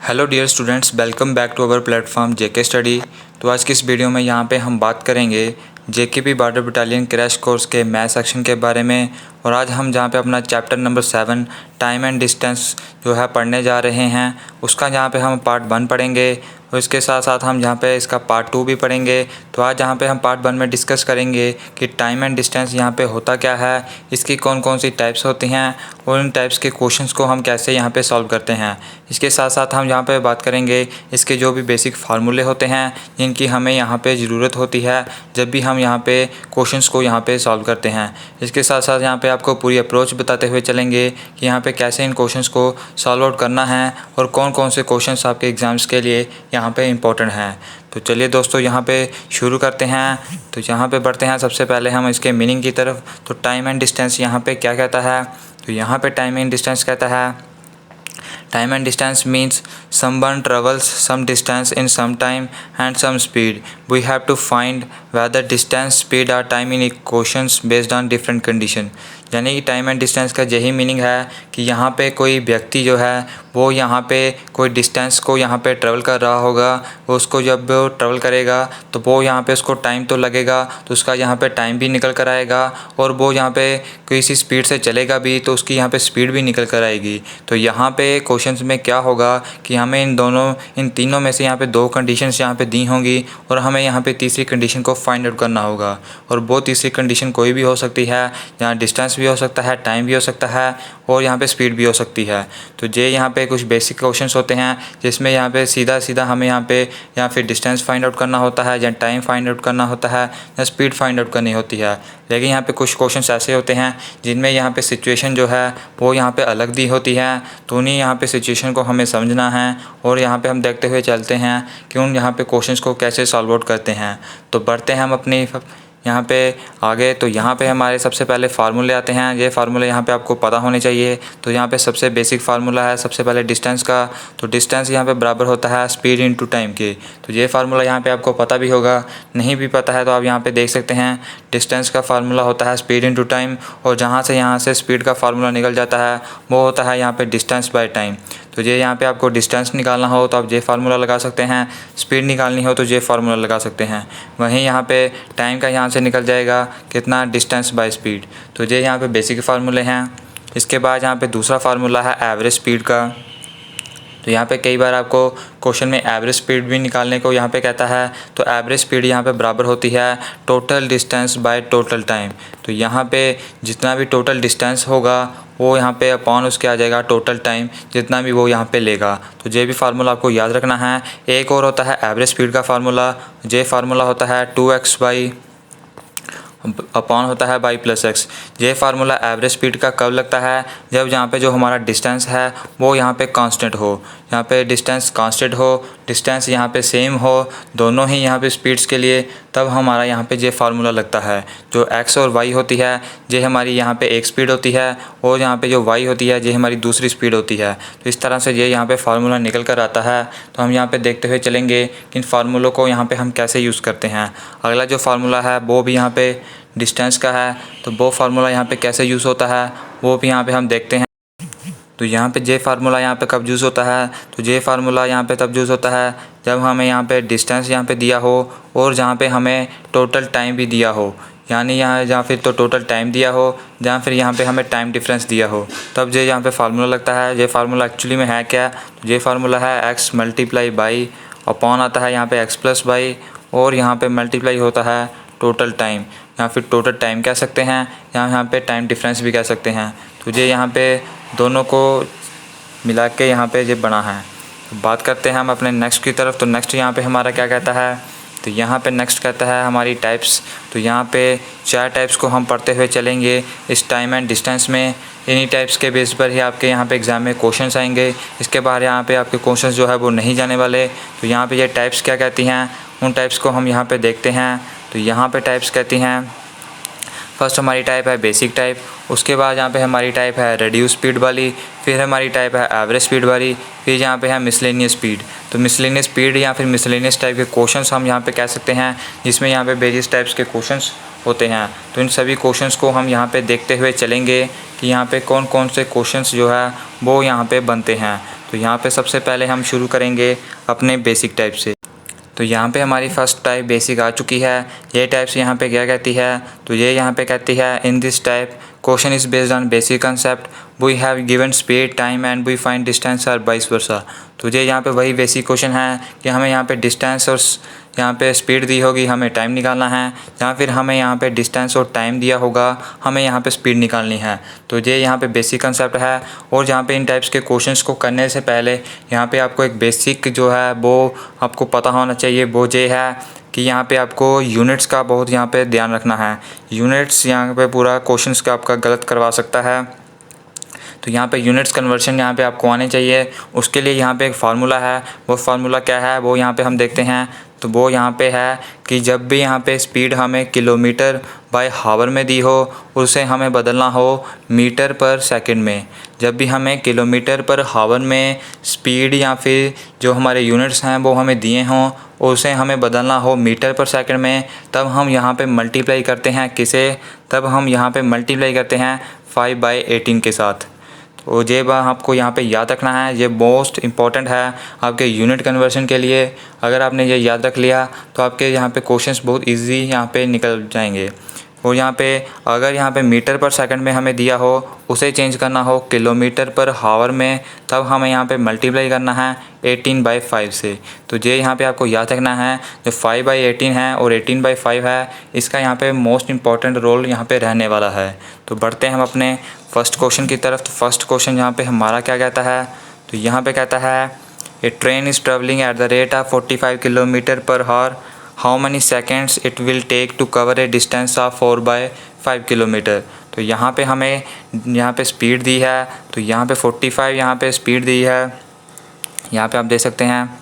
Hello dear students, welcome back to our platform JK study. तो आज की इस वीडियो में यहाँ पे हम बात करेंगे JKP border battalion crash course के मैथ सेक्शन के बारे में। और आज हम जहाँ पे अपना chapter number 7 time and distance जो है पढ़ने जा रहे हैं, उसका यहाँ पे हम पार्ट 1 पढ़ेंगे और इसके साथ साथ हम यहाँ पे इसका पार्ट 2 भी पढ़ेंगे। तो आज यहाँ पे हम पार्ट 1 में डिस्कस करेंगे कि टाइम एंड डिस्टेंस यहाँ पे होता क्या है, इसकी कौन कौन सी टाइप्स होती हैं और इन टाइप्स के क्वेश्चंस को हम कैसे यहाँ पे सॉल्व करते हैं। इसके साथ साथ हम यहाँ पे बात करेंगे इसके जो भी बेसिक फार्मूले होते हैं जिनकी हमें यहाँ पे ज़रूरत होती है जब भी हम यहाँ पे क्वेश्चंस को यहाँ पे सॉल्व करते हैं। इसके साथ साथ यहाँ पे आपको पूरी अप्रोच बताते हुए चलेंगे कि यहाँ पे कैसे इन क्वेश्चंस को सॉल्व आउट करना है और कौन कौन से क्वेश्चंस आपके एग्ज़ाम्स के लिए यहाँ पे इम्पोर्टेंट हैं। तो चलिए दोस्तों यहाँ पे शुरू करते हैं। तो यहाँ पे बढ़ते हैं सबसे पहले हम इसके मीनिंग की तरफ। तो टाइम एंड डिस्टेंस यहाँ पे क्या कहता है, तो यहाँ पे टाइम एंड डिस्टेंस कहता है time and distance means someone travels some distance in some time and some speed. We have to find whether distance, speed or time in equations based on different condition. यानी कि time and distance का यही meaning है कि यहाँ पे कोई व्यक्ति जो है वो यहाँ पे कोई डिस्टेंस को यहाँ पे ट्रैवल कर रहा होगा, वो उसको जब वो ट्रैवल करेगा तो वो यहाँ पे उसको टाइम तो लगेगा, तो उसका यहाँ पे टाइम भी निकल कर आएगा और वो यहाँ पे किसी स्पीड से चलेगा भी तो उसकी यहाँ पे स्पीड भी निकल कर आएगी। तो यहाँ पे क्वेश्चंस में क्या होगा कि हमें इन तीनों में से यहाँ पे 2 कंडीशंस यहाँ पे दी होंगी और हमें यहाँ पे तीसरी कंडीशन को फाइंड आउट करना होगा। और वो तीसरी कंडीशन कोई भी हो सकती है, यहाँ डिस्टेंस भी हो सकता है, टाइम भी हो सकता है और यहाँ पे स्पीड भी हो सकती है। तो ये यहाँ पे कुछ बेसिक क्वेश्चंस होते हैं जिसमें यहाँ पे सीधा सीधा हमें यहाँ पे या फिर डिस्टेंस फाइंड आउट करना होता है या टाइम फाइंड आउट करना होता है या स्पीड फाइंड आउट करनी होती है। लेकिन यहाँ पे कुछ क्वेश्चंस ऐसे होते हैं जिनमें यहाँ पे सिचुएशन जो है वो यहाँ पे अलग दी होती है। तो उन्हीं यहाँ पे सिचुएशन को हमें समझना है और यहाँ पे हम देखते हुए चलते हैं कि उन यहाँ पे क्वेश्चंस को कैसे सॉल्व आउट करते हैं। तो बढ़ते हैं हम अपनी यहाँ पे आगे। तो यहाँ पे हमारे सबसे पहले फार्मूले आते हैं। ये फार्मूले यहाँ पे आपको पता होने चाहिए। तो यहाँ पे सबसे बेसिक फार्मूला है सबसे पहले डिस्टेंस का। तो डिस्टेंस यहाँ पे बराबर होता है स्पीड इनटू टाइम के। तो ये फार्मूला यहाँ पे आपको पता भी होगा, नहीं भी पता है तो आप यहाँ पे देख सकते हैं। डिस्टेंस का फार्मूला होता है स्पीड इनटू टाइम और जहाँ से स्पीड का फार्मूला निकल जाता है वो होता है यहाँ पे डिस्टेंस बाय टाइम। तो ये यहाँ पे आपको डिस्टेंस निकालना हो तो आप ये फार्मूला लगा सकते हैं, स्पीड निकालनी हो तो ये फार्मूला लगा सकते हैं। वहीं यहाँ पे टाइम का यहाँ से निकल जाएगा कितना, डिस्टेंस बाय स्पीड। तो ये यहाँ पे बेसिक फार्मूले हैं। इसके बाद यहाँ पे दूसरा फार्मूला है एवरेज स्पीड का। तो यहाँ पे कई बार आपको क्वेश्चन में एवरेज स्पीड भी निकालने को यहाँ पे कहता है। तो एवरेज स्पीड यहाँ पे बराबर होती है total distance by total time. तो यहाँ पे जितना भी टोटल डिस्टेंस होगा वो यहाँ पे अपॉन उसके आ जाएगा टोटल टाइम जितना भी वो यहाँ पे लेगा। तो ये भी फार्मूला आपको याद रखना है। एक और होता है एवरेज स्पीड का फार्मूला। ये फार्मूला होता है 2x बाई अपॉन होता है बाई प्लस एक्स। ये फार्मूला एवरेज स्पीड का कब लगता है, जब यहाँ पे जो हमारा डिस्टेंस है वो यहाँ पे कांस्टेंट हो। यहाँ पे डिस्टेंस कांस्टेंट हो, डिस्टेंस यहाँ पे सेम हो, दोनों ही यहाँ पे स्पीड्स के लिए, तब हमारा यहाँ पे ये फार्मूला लगता है। जो एक्स और वाई होती है ये हमारी यहाँ पे एक स्पीड होती है और यहाँ पे जो वाई होती है ये हमारी दूसरी स्पीड होती है। तो इस तरह से ये यहाँ पे फार्मूला निकल कर आता है। तो हम यहाँ पे देखते हुए चलेंगे कि इन फार्मूलों को यहाँ पे हम कैसे यूज़ करते हैं। अगला जो फार्मूला है वो भी यहाँ पे डिस्टेंस का है। तो वो फार्मूला यहाँ पे कैसे यूज़ होता है वो भी यहाँ पे हम देखते हैं। तो यहाँ पे जे फार्मूला यहाँ पे कब यूज़ होता है, तो जे फार्मूला यहाँ पे तब यूज़ होता है जब हमें यहाँ पे डिस्टेंस यहाँ पे दिया हो और जहाँ पे हमें टोटल टाइम भी दिया हो। यानी यहाँ फिर तो टोटल टाइम दिया हो जहाँ फिर यहाँ पे हमें टाइम डिफरेंस दिया हो, तब ये यहाँ पे फार्मूला लगता है। ये फार्मूला एक्चुअली में है क्या, तो ये फार्मूला है एक्स मल्टीप्लाई बाई अपॉन आता है यहाँ पे एक्स प्लस बाई और यहाँ पे मल्टीप्लाई होता है टोटल टाइम या फिर टोटल टाइम कह सकते हैं, यहाँ पे टाइम डिफरेंस भी कह सकते हैं। तो ये यहाँ पे दोनों को मिला के यहाँ पे ये बना है। तो बात करते हैं हम अपने नेक्स्ट की तरफ। तो नेक्स्ट यहाँ पे हमारा क्या कहता है, तो यहाँ पे नेक्स्ट कहता है हमारी टाइप्स। तो यहाँ पे 4 टाइप्स को हम पढ़ते हुए चलेंगे इस टाइम एंड डिस्टेंस में। इन्हीं टाइप्स के बेस पर ही आपके यहाँ पे एग्ज़ाम में क्वेश्चंस आएंगे। इसके बाहर यहाँ पे आपके क्वेश्चंस जो है वो नहीं जाने वाले। तो यहाँ पे ये टाइप्स क्या कहती हैं, उन टाइप्स को हम यहाँ पे देखते हैं। तो यहाँ पे टाइप्स कहती हैं, फर्स्ट हमारी टाइप है बेसिक टाइप, उसके बाद यहाँ पे हमारी टाइप है रिड्यूस स्पीड वाली, फिर हमारी टाइप है एवरेज स्पीड वाली, फिर यहाँ पे है मिसलेनियस स्पीड। तो मिसलेनियस स्पीड या फिर मिसलेनियस टाइप के क्वेश्चंस हम यहाँ पे कह सकते हैं जिसमें यहाँ पे वेरियस टाइप्स के क्वेश्चंस होते हैं। तो इन सभी क्वेश्चंस को हम यहाँ पे देखते हुए चलेंगे कि यहाँ पे कौन कौन से क्वेश्चंस जो है वो यहाँ पे बनते हैं। तो यहाँ पे सबसे पहले हम शुरू करेंगे अपने बेसिक टाइप से। तो यहाँ पे हमारी फर्स्ट टाइप बेसिक आ चुकी है। ये टाइप्स यहाँ पे क्या कहती है, तो ये यहाँ पे कहती है in this type question is based on basic concept, we have given speed time and we find distance और वाइस वर्सा। तो ये यहाँ पे वही बेसिक क्वेश्चन है कि हमें यहाँ पे डिस्टेंस और यहाँ पे स्पीड दी होगी, हमें टाइम निकालना है, या फिर हमें यहाँ पे डिस्टेंस और टाइम दिया होगा, हमें यहाँ पे स्पीड निकालनी है। तो ये यहाँ पे बेसिक कंसेप्ट है। और यहाँ पे इन टाइप्स के क्वेश्चंस को करने से पहले यहाँ पे आपको एक बेसिक जो है वो आपको पता होना चाहिए। वो ये है कि यहाँ पे आपको यूनिट्स का बहुत यहाँ पे ध्यान रखना है। यूनिट्स यहाँ पे पूरा क्वेश्चंस का आपका गलत करवा सकता है। तो यहाँ पे यूनिट्स कन्वर्शन यहाँ पे आपको आने चाहिए। उसके लिए यहाँ पे एक फार्मूला है। वो फार्मूला क्या है वो यहाँ पे हम देखते हैं। तो वो यहाँ पे है कि जब भी यहाँ पे स्पीड हमें किलोमीटर बाय हावर में दी हो, उसे हमें बदलना हो मीटर पर सेकंड में। जब भी हमें किलोमीटर पर हावर में स्पीड या फिर जो हमारे यूनिट्स हैं वो हमें दिए हों, उसे हमें बदलना हो मीटर पर सेकंड में, तब हम यहाँ पे मल्टीप्लाई करते हैं किसे, तब हम यहाँ पे मल्टीप्लाई करते हैं 5/18 के साथ। तो ये बात आपको यहाँ पे याद रखना है। ये मोस्ट इम्पॉर्टेंट है आपके यूनिट कन्वर्शन के लिए। अगर आपने ये याद रख लिया तो आपके यहाँ पे क्वेश्चंस बहुत इजी यहाँ पे निकल जाएंगे। और यहाँ पे अगर यहाँ पे मीटर पर सेकंड में हमें दिया हो, उसे चेंज करना हो किलोमीटर पर हावर में, तब हमें यहाँ पे मल्टीप्लाई करना है 18/5 से। तो ये यहाँ पे आपको याद रखना है। जो 5/18 है और 18/5 है, इसका यहाँ पे मोस्ट इम्पॉर्टेंट रोल यहाँ पे रहने वाला है। तो बढ़ते हैं हम अपने फर्स्ट क्वेश्चन की तरफ। तो फर्स्ट क्वेश्चन यहाँ पे हमारा क्या कहता है, तो यहाँ पे कहता है a train is travelling at the rate of 45 kilometre per hour, how many seconds it will take to cover a distance of 4/5 kilometre. तो यहाँ पे हमें यहाँ पे स्पीड दी है। तो यहाँ पे 45 यहाँ पे स्पीड दी है, यहाँ पे आप देख सकते हैं।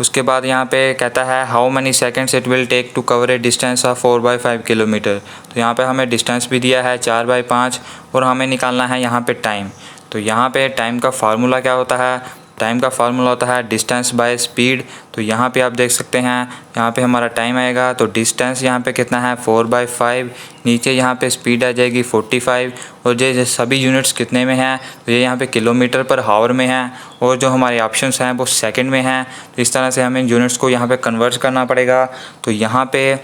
उसके बाद यहाँ पे कहता है how many seconds it will take to cover a distance of 4/5 kilometre. तो यहाँ पे हमें डिस्टेंस भी दिया है 4/5 और हमें निकालना है यहाँ पे टाइम। तो यहाँ पे टाइम का फार्मूला क्या होता है, टाइम का फार्मूला होता है डिस्टेंस बाय स्पीड। तो यहाँ पे आप देख सकते हैं यहाँ पे हमारा टाइम आएगा। तो डिस्टेंस यहाँ पे कितना है 4/5, नीचे यहाँ पे स्पीड आ जाएगी 45, और ये सभी यूनिट्स कितने में हैं, तो ये यहाँ पे किलोमीटर पर हावर में हैं, और जो हमारे ऑप्शंस हैं वो सेकंड में हैं। तो इस तरह से हमें यूनिट्स को यहाँ पे कन्वर्ट करना पड़ेगा। तो यहाँ पे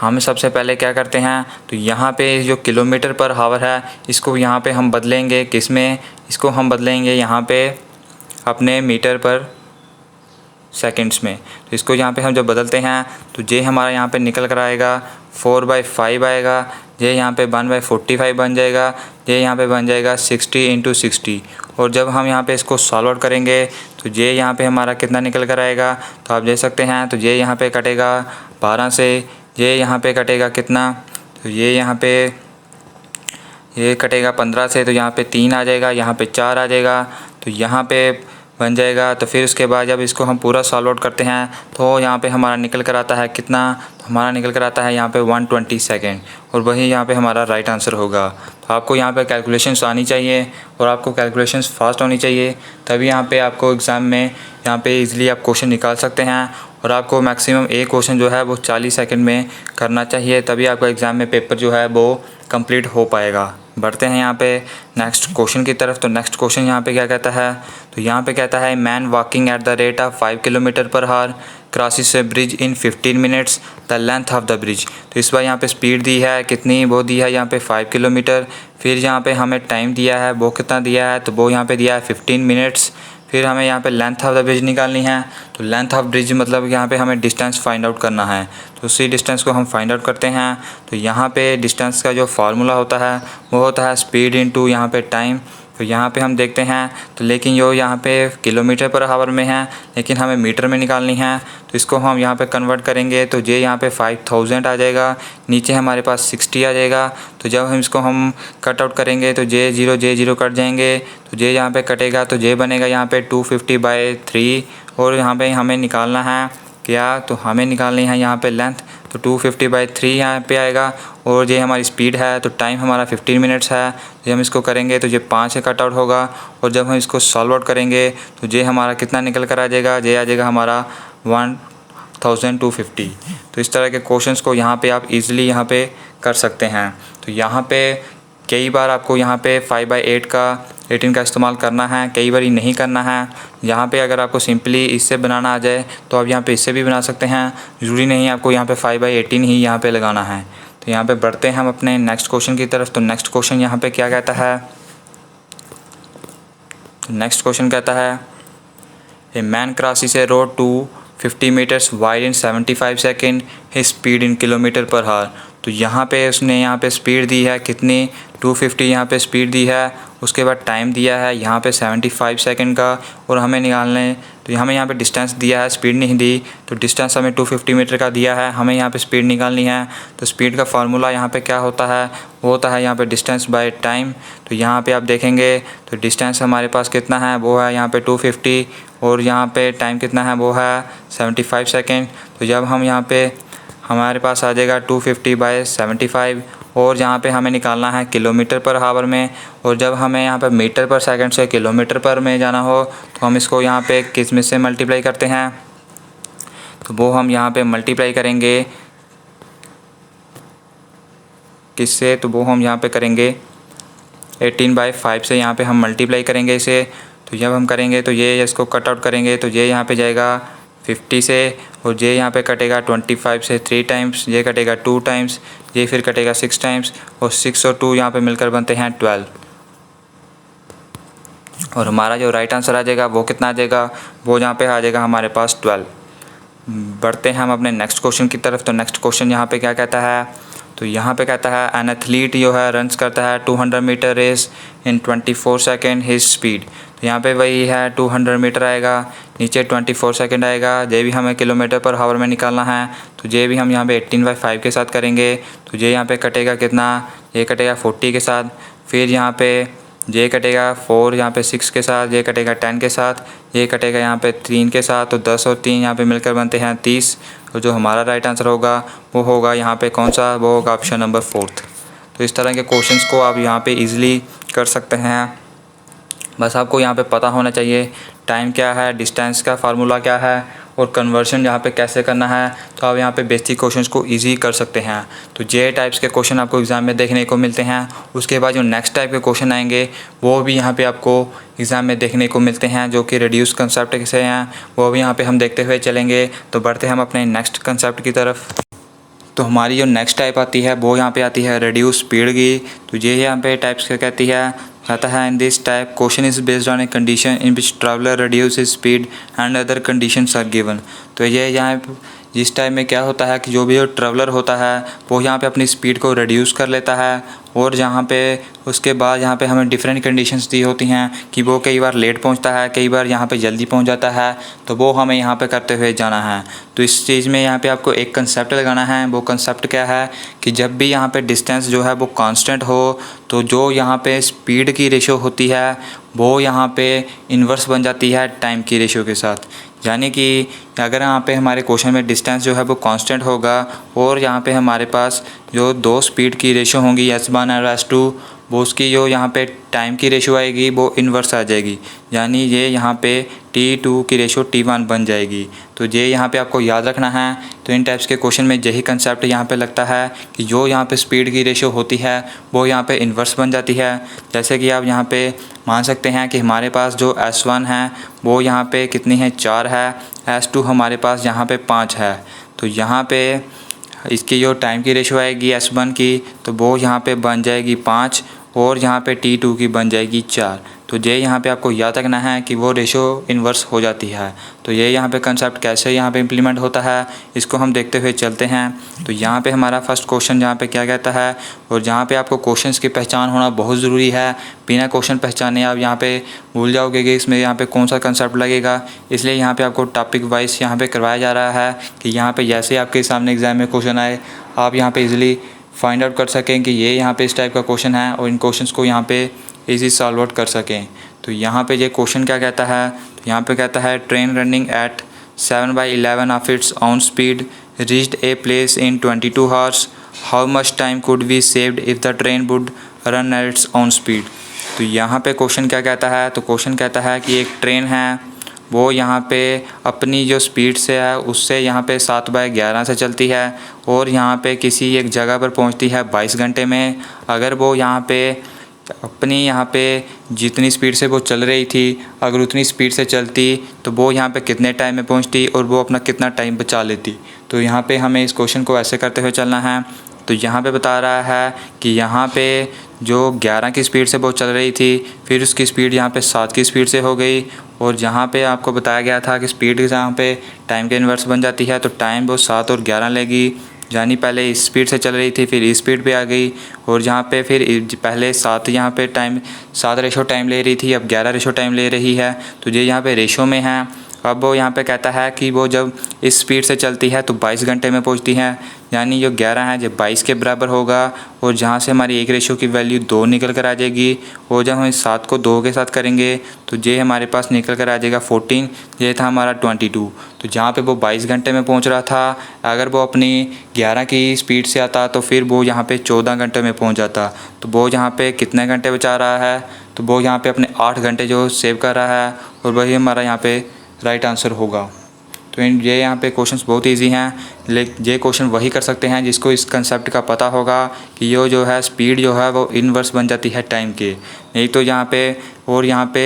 हम सबसे पहले क्या करते हैं, तो यहाँ पे जो किलोमीटर पर हावर है इसको यहाँ पे हम बदलेंगे किस में, इसको हम बदलेंगे यहाँ पे अपने मीटर पर सेकंड्स में। तो इसको यहाँ पे हम जब बदलते हैं तो ये हमारा यहाँ पे निकल कर आएगा 4/5 आएगा। ये यहाँ पे 1/45 बन जाएगा। ये यहाँ पे बन जाएगा 60 × 60। और जब हम यहाँ पे इसको सॉल्व आउट करेंगे तो ये यहाँ पे हमारा कितना निकल कर आएगा, तो आप देख सकते हैं। तो ये यहाँ पे कटेगा 12 से, ये यहाँ पे कटेगा कितना, तो ये यहाँ पे ये कटेगा 15 से, तो यहाँ पे 3 आ जाएगा, यहाँ पे 4 आ जाएगा, तो यहाँ पे बन जाएगा। तो फिर उसके बाद जब इसको हम पूरा सॉल्व आउट करते हैं तो यहाँ पे हमारा निकल कर आता है कितना, तो हमारा निकल कर आता है यहाँ पे 120 सेकेंड, और वही यहाँ पे हमारा राइट आंसर होगा। तो आपको यहाँ पे कैलकुलेशंस आनी चाहिए और आपको कैलकुलेशंस फास्ट होनी चाहिए, तभी यहाँ पे आपको एग्ज़ाम में यहाँ पे ईज़िली आप क्वेश्चन निकाल सकते हैं। और आपको मैक्सिमम एक क्वेश्चन जो है वो 40 सेकंड में करना चाहिए, तभी आपका एग्ज़ाम में पेपर जो है वो कंप्लीट हो पाएगा। बढ़ते हैं यहाँ पे नेक्स्ट क्वेश्चन की तरफ। तो नेक्स्ट क्वेश्चन यहाँ पे क्या कहता है, तो यहाँ पे कहता है man walking at the rate of 5 kilometre per hour crosses a bridge in 15 minutes, the length of the bridge. तो इस बार यहाँ पे स्पीड दी है कितनी, वो दी है यहाँ पे 5 किलोमीटर। फिर यहाँ पे हमें टाइम दिया है, वो कितना दिया है, तो वो यहाँ पे दिया है 15 मिनट्स। फिर हमें यहाँ पे लेंथ ऑफ द ब्रिज निकालनी है। तो लेंथ ऑफ ब्रिज मतलब यहाँ पे हमें डिस्टेंस फाइंड आउट करना है। तो उसी डिस्टेंस को हम फाइंड आउट करते हैं। तो यहाँ पे डिस्टेंस का जो फार्मूला होता है वो होता है स्पीड इनटू यहाँ पे टाइम। तो यहाँ पे हम देखते हैं, तो लेकिन जो यहाँ पे किलोमीटर पर हावर में है, लेकिन हमें मीटर में निकालनी है। तो इसको हम यहाँ पे कन्वर्ट करेंगे तो ये यहाँ पे 5000 आ जाएगा, नीचे हमारे पास 60 आ जाएगा। तो जब हम इसको हम कट आउट करेंगे तो J0 कट जाएंगे। तो ये यहाँ पे कटेगा, तो ये बनेगा यहाँ पे 250/3। और यहाँ पे हमें निकालना है क्या, तो हमें निकालनी है यहाँ पे लेंथ। तो 250/3 यहाँ पे आएगा, और ये हमारी स्पीड है। तो टाइम हमारा 15 मिनट्स है। जब हम इसको करेंगे तो ये 5 से कट आउट होगा, और जब हम इसको सॉल्व आउट करेंगे तो ये हमारा कितना निकल कर आ जाएगा, ये आ जाएगा हमारा 1250। तो इस तरह के क्वेश्चंस को यहाँ पे आप इजीली यहाँ पे कर सकते हैं। तो यहाँ पे कई बार आपको यहाँ पे 5/8 का 18 का इस्तेमाल करना है, कई बार नहीं करना है। यहाँ पे अगर आपको सिंपली इससे बनाना आ जाए तो आप यहाँ पे इससे भी बना सकते हैं, ज़रूरी नहीं आपको यहाँ पे 5/18 ही यहाँ पे लगाना है। तो यहाँ पे बढ़ते हैं हम अपने नेक्स्ट क्वेश्चन की तरफ। तो नेक्स्ट क्वेश्चन यहाँ पे क्या कहता है, तो नेक्स्ट क्वेश्चन कहता है a man crosses a road 250 metres wide in 75 second, his speed in kilometre per hour. तो यहाँ पे उसने यहाँ पे स्पीड दी है कितनी, 250 यहाँ पे स्पीड दी है, उसके बाद टाइम दिया है यहाँ पे 75 सेकंड का, और हमें निकालना है। तो हमें यहाँ पे डिस्टेंस दिया है, स्पीड नहीं दी। तो डिस्टेंस हमें 250 मीटर का दिया है, हमें यहाँ पे स्पीड निकालनी है। तो स्पीड का फार्मूला यहाँ पे क्या होता है, वो होता है यहाँ पे डिस्टेंस बाय टाइम। तो यहाँ पे आप देखेंगे तो डिस्टेंस हमारे पास कितना है, वो है यहाँ पे 250, और यहाँ पे टाइम कितना है, वो है 75 सेकेंड। तो जब हम यहाँ पे हमारे पास आ जाएगा 250/75, और यहाँ पे हमें निकालना है किलोमीटर पर हावर में। और जब हमें यहाँ पे मीटर पर सेकंड से किलोमीटर पर में जाना हो तो हम इसको यहाँ पे किस में से मल्टीप्लाई करते हैं, तो वो हम यहाँ पे मल्टीप्लाई करेंगे किससे, तो वो हम यहाँ पे करेंगे 18/5 से यहाँ पे हम मल्टीप्लाई करेंगे इसे। तो जब हम करेंगे तो ये इसको कट आउट करेंगे तो ये यहाँ पे जाएगा 50 से, और ये यहाँ पे कटेगा 25 से 3 टाइम्स, ये कटेगा 2 टाइम्स, ये फिर कटेगा 6 टाइम्स, और 6 और 2 यहाँ पे मिलकर बनते हैं 12। और हमारा जो राइट आंसर आ जाएगा वो कितना आ जाएगा, वो यहाँ पे आ जाएगा हमारे पास 12। बढ़ते हैं हम अपने नेक्स्ट क्वेश्चन की तरफ। तो नेक्स्ट क्वेश्चन यहाँ पे क्या कहता है, तो यहाँ पे कहता है एन एथलीट जो है रन्स करता है 200 metre race in 24 second, his speed. तो यहाँ पे वही है 200 मीटर आएगा, नीचे 24 सेकेंड आएगा। ये भी हमें किलोमीटर पर हावर में निकालना है। तो ये भी हम यहाँ पे 18/5 के साथ करेंगे। तो ये यहाँ पे कटेगा कितना, ये कटेगा 40 के साथ, फिर यहाँ पे ये कटेगा 4 यहाँ पे 6 के साथ, ये कटेगा 10 के साथ, ये कटेगा यहाँ पे 3 के साथ। तो 10 और 3 यहाँ पे मिलकर बनते हैं 30। तो जो हमारा राइट आंसर होगा वो होगा यहाँ पे कौन सा, वो होगा ऑप्शन नंबर 4। तो इस तरह के क्वेश्चंस को आप यहाँ पे इजीली कर सकते हैं। बस आपको यहाँ पे पता होना चाहिए टाइम क्या है, डिस्टेंस का फार्मूला क्या है, और कन्वर्शन यहाँ पे कैसे करना है। तो आप यहाँ पे बेसिक क्वेश्चंस को इजी कर सकते हैं। तो जे टाइप्स के क्वेश्चन आपको एग्ज़ाम में देखने को मिलते हैं। उसके बाद जो नेक्स्ट टाइप के क्वेश्चन आएंगे वो भी यहाँ पे आपको एग्ज़ाम में देखने को मिलते हैं, जो कि रिड्यूस कंसेप्ट से हैं, वो भी यहाँ पे हम देखते हुए चलेंगे। तो बढ़ते हैं हम अपने नेक्स्ट कंसेप्ट की तरफ। तो हमारी जो नेक्स्ट टाइप आती है वो यहाँ पे आती है रिड्यूस स्पीड की। तो ये यहाँ पे टाइप्स क्या कहती है, कहता है in this type question is based on a condition in which traveller reduce his speed and other conditions are given. तो ये यहाँ जिस टाइम में क्या होता है कि जो भी जो ट्रैवलर होता है वो यहाँ पे अपनी स्पीड को रिड्यूस कर लेता है, और जहाँ पे उसके बाद यहाँ पे हमें डिफरेंट कंडीशंस दी होती हैं कि वो कई बार लेट पहुँचता है, कई बार यहाँ पे जल्दी पहुँच जाता है। तो वो हमें यहाँ पे करते हुए जाना है। तो इस चीज़ में यहाँ पे आपको एक कंसेप्ट लगाना है। वो कंसेप्ट क्या है कि जब भी यहाँ पे डिस्टेंस जो है वो कांस्टेंट हो तो जो यहाँ पे स्पीड की रेशो होती है वो यहाँ पे इन्वर्स बन जाती है टाइम की रेशो के साथ। यानी कि अगर यहाँ पे हमारे क्वेश्चन में डिस्टेंस जो है वो कांस्टेंट होगा और यहाँ पे हमारे पास जो दो स्पीड की रेशो होंगी S1 और S2, वो उसकी जो यहाँ पे टाइम की रेशो आएगी वो इन्वर्स आ जाएगी। यानी ये यहाँ पे T2 की रेशो T1 बन जाएगी। तो ये यहाँ पे आपको याद रखना है। तो इन टाइप्स के क्वेश्चन में यही कंसेप्ट यहाँ पे लगता है कि जो यहाँ पे स्पीड की रेशो होती है वो यहाँ पे इन्वर्स बन जाती है। जैसे कि आप यहाँ पे मान सकते हैं कि हमारे पास जो S1 है वो यहाँ पे कितनी है, 4 है। S2 हमारे पास यहाँ पे 5 है। तो यहाँ पे इसकी जो टाइम की रेशो आएगी S1 की तो वो यहाँ पे बन जाएगी 5, और यहाँ पे T2 की बन जाएगी 4। तो ये यहाँ पे आपको याद रखना है कि वो रेशो इन्वर्स हो जाती है। तो ये यहाँ पे कंसेप्ट कैसे यहाँ पे इम्प्लीमेंट होता है इसको हम देखते हुए चलते हैं। तो यहाँ पे हमारा फर्स्ट क्वेश्चन यहाँ पे क्या कहता है, और जहाँ पे आपको क्वेश्चंस की पहचान होना बहुत ज़रूरी है। बिना क्वेश्चन पहचाने आप यहाँ पे भूल जाओगे कि इसमें यहाँ पे कौन सा कंसेप्ट लगेगा। इसलिए यहाँ पे आपको टॉपिक वाइज यहाँ पे करवाया जा रहा है कि यहाँ पे जैसे आपके सामने एग्ज़ाम में क्वेश्चन आए आप यहाँ पे इजीली फाइंड आउट कर सकें कि ये यहाँ पे इस टाइप का क्वेश्चन है, और इन क्वेश्चंस को यहाँ पे इजी सॉल्व आउट कर सकें। तो यहाँ पे ये क्वेश्चन क्या कहता है, तो यहाँ पे कहता है train running at 7/11 of its on speed reached a place in 22 hours, how much time could be saved if the train would run at its on speed. तो यहाँ पे क्वेश्चन क्या कहता है, तो क्वेश्चन कहता है कि एक ट्रेन है वो यहाँ पे अपनी जो स्पीड से है उससे यहाँ पे 7/11 से चलती है और यहाँ पे किसी एक जगह पर पहुँचती है 22 घंटे में। अगर वो यहाँ पे अपनी यहाँ पे जितनी स्पीड से वो चल रही थी, अगर उतनी स्पीड से चलती तो वो यहाँ पे कितने टाइम में पहुँचती और वो अपना कितना टाइम बचा लेती। तो यहाँ पे हमें इस क्वेश्चन को ऐसे करते हुए चलना है। तो यहाँ पे बता रहा है कि यहाँ पे जो 11 की स्पीड से वो चल रही थी, फिर उसकी स्पीड यहाँ पे 7 की स्पीड से हो गई और जहाँ पे आपको बताया गया था कि स्पीड जहाँ पे टाइम के इन्वर्स बन जाती है तो टाइम वो 7 और 11 लेगी। यानी पहले इस स्पीड से चल रही थी, फिर इस स्पीड पे आ गई और जहाँ पे फिर पहले 7 यहाँ पे टाइम 7 रेशो टाइम ले रही थी, अब 11 रेशो टाइम ले रही है। तो ये यहाँ पे रेशो में है। अब वो यहाँ पे कहता है कि वो जब इस स्पीड से चलती है तो 22 घंटे में पहुँचती है। यानी जो 11 है जब 22 के बराबर होगा और जहाँ से हमारी एक रेशो की वैल्यू 2 निकल कर आ जाएगी और जब हम इस 7 को 2 के साथ करेंगे तो ये हमारे पास निकल कर आ जाएगा 14। ये था हमारा 22। तो जहाँ पे वो 22 घंटे में पहुँच रहा था, अगर वो अपनी 11 की स्पीड से आता तो फिर वो यहाँ पे 14 घंटे में पहुँच जाता। तो वो यहाँ पे कितने घंटे बचा रहा है, तो वो यहाँ पे अपने 8 घंटे जो सेव कर रहा है और वही हमारा यहाँ पे राइट आंसर होगा। तो ये यहाँ पे क्वेश्चंस बहुत इजी हैं, लेकिन ये क्वेश्चन वही कर सकते हैं जिसको इस कंसेप्ट का पता होगा कि ये जो है स्पीड जो है वो इनवर्स बन जाती है टाइम के। नहीं तो यहाँ पे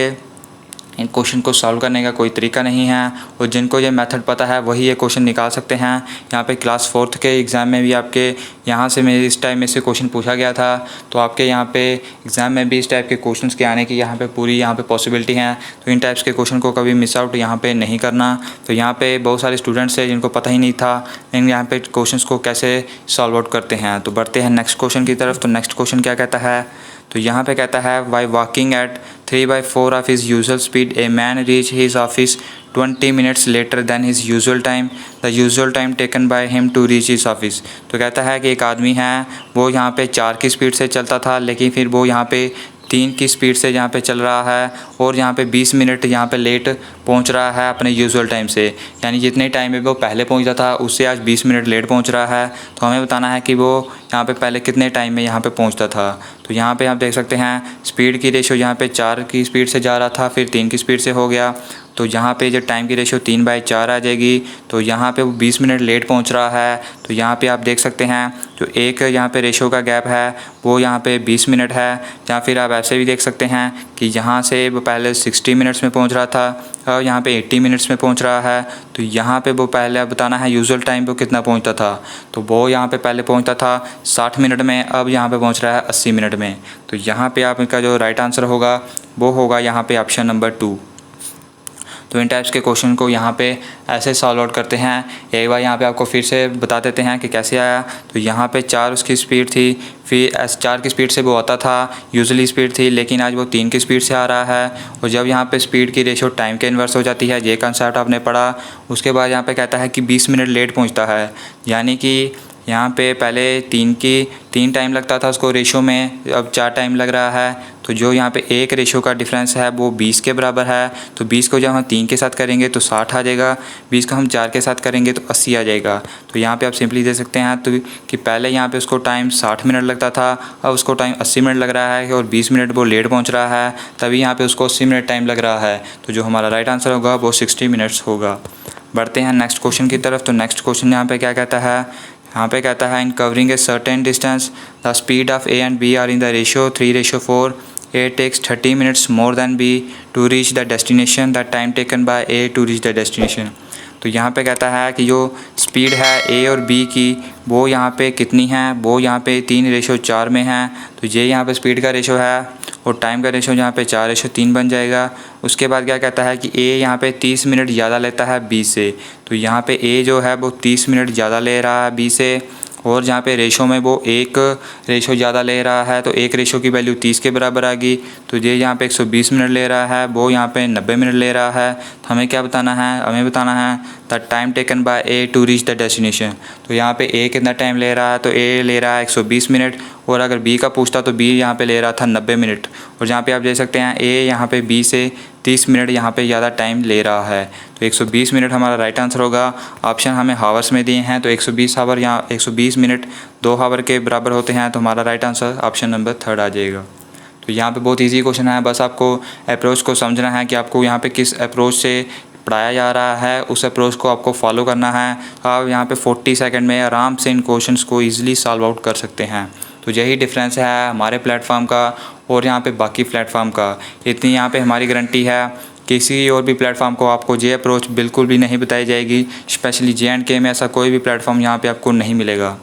इन क्वेश्चन को सॉल्व करने का कोई तरीका नहीं है और जिनको ये मेथड पता है वही ये क्वेश्चन निकाल सकते हैं। यहाँ पे क्लास 4th के एग्ज़ाम में भी आपके यहाँ से मैं इस टाइप में से क्वेश्चन पूछा गया था, तो आपके यहाँ पे एग्ज़ाम में भी इस टाइप के क्वेश्चंस के आने की यहाँ पे पूरी पॉसिबिलिटी है। तो इन टाइप्स के क्वेश्चन को कभी मिस आउट यहाँ पे नहीं करना। तो यहाँ पे बहुत सारे स्टूडेंट्स हैं जिनको पता ही नहीं था इन यहाँ पे क्वेश्चंस को कैसे सॉल्व आउट करते हैं। तो बढ़ते हैं नेक्स्ट क्वेश्चन की तरफ। तो नेक्स्ट क्वेश्चन क्या कहता है, तो यहाँ पे कहता है by walking at 3/4 of his usual speed a man reach his office 20 minutes later than his usual time, the usual time taken by him to reach his office. तो कहता है कि एक आदमी है, वो यहाँ पे 4 की स्पीड से चलता था, लेकिन फिर वो यहाँ पे 3 की स्पीड से यहाँ पे चल रहा है और यहाँ पे 20 मिनट यहाँ पे लेट पहुँच रहा है अपने यूजुअल टाइम से। यानी जितने टाइम में वो पहले पहुँचता था उससे आज 20 मिनट लेट पहुँच रहा है। तो हमें बताना है कि वो यहाँ पे पहले कितने टाइम में यहाँ पे पहुँचता था। तो यहाँ पे आप देख सकते हैं स्पीड की रेशो यहाँ पे 4 की स्पीड से जा रहा था, फिर 3 की स्पीड से हो गया। तो यहाँ पे जो टाइम की रेशो 3/4 आ जाएगी। तो यहाँ पे वो 20 मिनट लेट पहुँच रहा है। तो यहाँ पे आप देख सकते हैं जो एक यहाँ पे रेशो का गैप है वो यहाँ पे 20 मिनट है। या फिर आप ऐसे भी देख सकते हैं कि यहाँ से वो पहले 60 मिनट्स में पहुँच रहा था और यहाँ पे 80 मिनट्स में पहुँच रहा है। तो यहाँ पे वो पहले अब बताना है यूजुअल टाइम पे कितना पहुँचता था। तो वो यहाँ पे पहले पहुँचता था 60 मिनट में, अब यहाँ पे पहुँच रहा है 80 मिनट में। तो यहाँ पे आपका जो राइट आंसर होगा वो होगा यहाँ पे ऑप्शन नंबर 2। तो इन टाइप्स के क्वेश्चन को यहाँ पे ऐसे सॉल्व आउट करते हैं। एक बार यहाँ पे आपको फिर से बता देते हैं कि कैसे आया। तो यहाँ पे 4 उसकी स्पीड थी, फिर 4 की स्पीड से वो आता था, यूजुअली स्पीड थी, लेकिन आज वो 3 की स्पीड से आ रहा है। और जब यहाँ पे स्पीड की रेशो टाइम के इन्वर्स हो जाती है, ये कंसेप्ट आपने पढ़ा। उसके बाद यहाँ पे कहता है कि 20 मिनट लेट पहुँचता है, यानी कि यहाँ पे पहले 3 टाइम लगता था उसको रेशो में, अब 4 टाइम लग रहा है। तो जो यहाँ पे एक रेशो का डिफरेंस है वो 20 के बराबर है। तो 20 को जब हम 3 के साथ करेंगे तो 60 आ जाएगा, 20 को हम 4 के साथ करेंगे तो 80 आ जाएगा। तो यहाँ पे आप सिंपली दे सकते हैं तो कि पहले यहाँ पे उसको टाइम 60 मिनट लगता था, अब उसको टाइम 80 मिनट लग रहा है और 20 मिनट वो लेट पहुँच रहा है, तभी यहाँ पे उसको 80 मिनट टाइम लग रहा है। तो जो हमारा राइट आंसर होगा वो 60 मिनट्स होगा। बढ़ते हैं नेक्स्ट क्वेश्चन की तरफ। तो नेक्स्ट क्वेश्चन यहाँ पे क्या कहता है, यहाँ पे कहता है in covering a certain distance the speed of A and B are in the ratio 3/4। A takes 30 minutes more than B to reach the destination. The time taken by A to reach the destination. तो यहाँ पे कहता है कि जो speed है A और B की वो यहाँ पे कितनी है, वो यहाँ पे 3/4 में है। तो ये यहाँ पे स्पीड का रेशो है और टाइम का रेशो यहाँ पे 4/3 बन जाएगा। उसके बाद क्या कहता है कि A यहाँ पे 30 मिनट ज़्यादा लेता है B से। तो यहाँ पे A जो है वो 30 मिनट ज़्यादा ले रहा है B से और जहाँ पे रेशो में वो 1 रेशो ज़्यादा ले रहा है। तो 1 रेशो की वैल्यू 30 के बराबर आ गई। तो ये यहाँ पे 120 मिनट ले रहा है, वो यहाँ पे 90 मिनट ले रहा है। तो हमें क्या बताना है, हमें बताना है the time taken by A to reach the destination. तो यहाँ पे ए कितना टाइम ले रहा है, तो ए ले रहा है 120 मिनट और अगर बी का पूछता तो बी यहाँ पे ले रहा था 90 मिनट। और जहाँ पे आप देख सकते हैं ए यहाँ पे बी से 30 मिनट यहाँ पे ज़्यादा टाइम ले रहा है। तो 120 मिनट हमारा राइट आंसर होगा। ऑप्शन हमें हावर्स में दिए हैं, तो 120 हावर यहाँ 120 मिनट 2 हावर के बराबर होते हैं। तो हमारा राइट आंसर ऑप्शन नंबर 3 आ जाएगा। तो यहाँ पे बहुत इजी क्वेश्चन है, बस आपको अप्रोच को समझना है कि आपको यहाँ पे किस अप्रोच से पढ़ाया जा रहा है उस अप्रोच को आपको फॉलो करना है। आप यहाँ पे 40 सेकंड में आराम से इन क्वेश्चंस को ईज़िली सॉल्व आउट कर सकते हैं। तो यही डिफरेंस है हमारे प्लेटफॉर्म का और यहाँ पे बाकी प्लेटफॉर्म का। इतनी यहाँ पे हमारी गारंटी है, किसी और भी प्लेटफॉर्म को आपको ये अप्रोच बिल्कुल भी नहीं बताई जाएगी। स्पेशली J&K में ऐसा कोई भी प्लेटफॉर्म यहाँ पे आपको नहीं मिलेगा।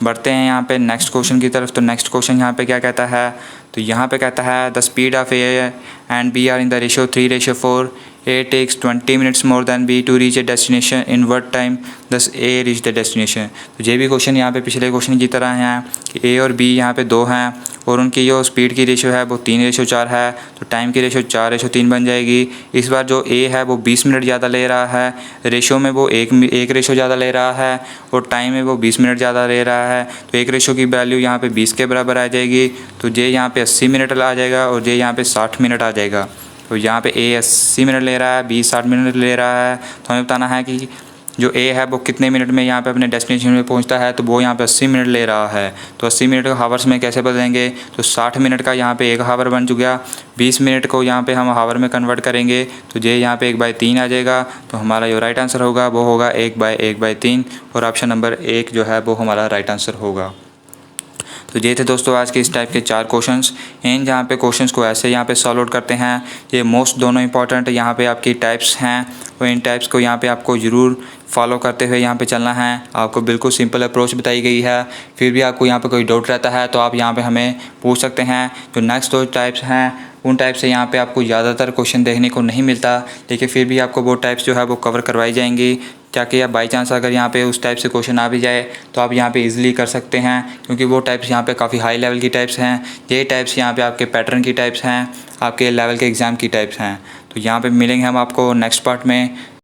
बढ़ते हैं यहाँ पे नेक्स्ट क्वेश्चन की तरफ। तो नेक्स्ट क्वेश्चन यहाँ पे क्या कहता है, तो यहाँ पे कहता है the speed of A and B are in the ratio 3:4। A takes 20 minutes more than B to reach a destination in what time thus A reach the destination। तो ये भी क्वेश्चन यहाँ पे पिछले क्वेश्चन की तरह है कि A और B यहाँ पे 2 हैं और उनकी जो स्पीड की रेशियो है वो 3:4 है। तो टाइम की रेशियो 4:3 बन जाएगी। इस बार जो A है वो 20 मिनट ज़्यादा ले रहा है, रेशियो में वो एक रेशियो ज़्यादा ले रहा है और टाइम में वो 20 मिनट ज़्यादा ले रहा है। तो एक रेशियो की वैल्यू यहाँ पे 20 के बराबर आ जाएगी। तो जे यहाँ पे 80 मिनट आ जाएगा और जे यहाँ पे 60 मिनट आ जाएगा। तो यहाँ पे A 80 मिनट ले रहा है, B 60 मिनट ले रहा है। तो हमें बताना है कि जो A है वो कितने मिनट में यहाँ पे अपने डेस्टिनेशन में पहुँचता है। तो वो यहाँ पे 80 मिनट ले रहा है। तो 80 मिनट को हावर्स में कैसे बदलेंगे, तो 60 मिनट का यहाँ पे 1 हावर बन चुका। 20 मिनट को यहाँ पे हम हावर में कन्वर्ट करेंगे तो ये यहाँ पे 1/3 आ जाएगा। तो हमारा जो राइट आंसर होगा वो होगा 1/1/3 और ऑप्शन नंबर 1 जो है वो हमारा राइट आंसर होगा। तो ये थे दोस्तों आज के इस टाइप के 4 क्वेश्चंस। इन जहाँ पे क्वेश्चंस को ऐसे यहाँ पे सॉल्व आउट करते हैं। ये मोस्ट दोनों इंपॉर्टेंट यहाँ पे आपकी टाइप्स हैं और इन टाइप्स को यहाँ पे आपको ज़रूर फॉलो करते हुए यहाँ पे चलना है। आपको बिल्कुल सिंपल अप्रोच बताई गई है। फिर भी आपको यहाँ पे कोई डाउट रहता है तो आप यहाँ पे हमें पूछ सकते हैं। जो नेक्स्ट 2 टाइप्स हैं उन टाइप से यहाँ पे आपको ज़्यादातर क्वेश्चन देखने को नहीं मिलता, लेकिन फिर भी आपको वो टाइप्स जो है वो कवर करवाई जाएंगी ताकि आप बाई चांस अगर यहाँ पे उस टाइप से क्वेश्चन आ भी जाए तो आप यहाँ पे इजीली कर सकते हैं, क्योंकि वो टाइप्स यहाँ पे काफ़ी हाई लेवल की टाइप्स हैं। ये टाइप्स यहाँ पे आपके पैटर्न की टाइप्स हैं, आपके लेवल के एग्ज़ाम की टाइप्स हैं। तो यहाँ पे मिलेंगे हम आपको नेक्स्ट पार्ट में।